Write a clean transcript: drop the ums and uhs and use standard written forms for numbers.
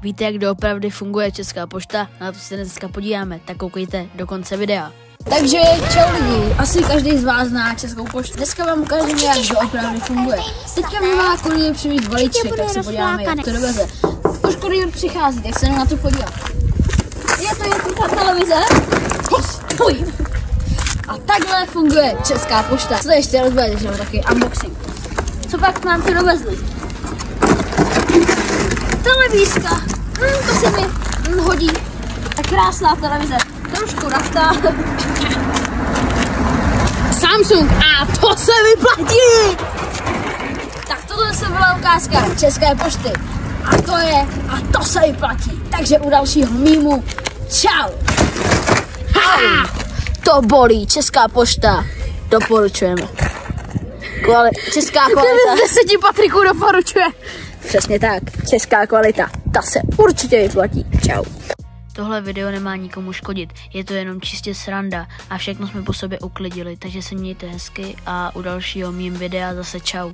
Víte, jak doopravdy funguje Česká pošta? Na to se dneska podíváme, tak koukejte do konce videa. Takže čau lidi, asi každý z vás zná Českou poštu. Dneska vám ukážeme, jak doopravdy funguje. Teďka mi má kuriér přivést balíček, tak se podíváme, jak to doveze. Už kuriér přichází, tak se na to podívám. Je to ta televize? A takhle funguje Česká pošta. Co to ještě rozvedeš, nebo taky unboxing. Co pak nám to dovezli? Televizka. To se mi hodí. Tak krásná televize. Trošku naftá. Samsung. A to se vyplatí. Tak tohle se byla ukázka České pošty. A to se vyplatí. Takže u dalšího mýmu. Čau. To bolí, Česká pošta, doporučujeme. Česká kvalita. 9 z 10 Patriku doporučuje. Přesně tak, česká kvalita, ta se určitě vyplatí. Čau. Tohle video nemá nikomu škodit, je to jenom čistě sranda a všechno jsme po sobě uklidili, takže se mějte hezky a u dalšího mým videa zase čau.